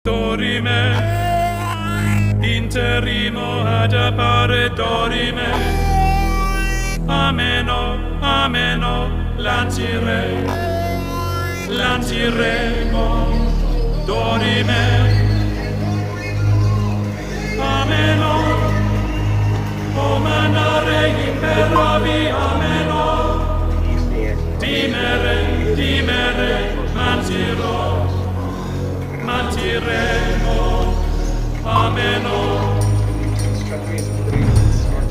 Dorime, interimo ad appare dorime, ameno, ameno, lanciremo, dorime, ameno, o manare imperavi, ameno, dimere, mantiremo, ameno.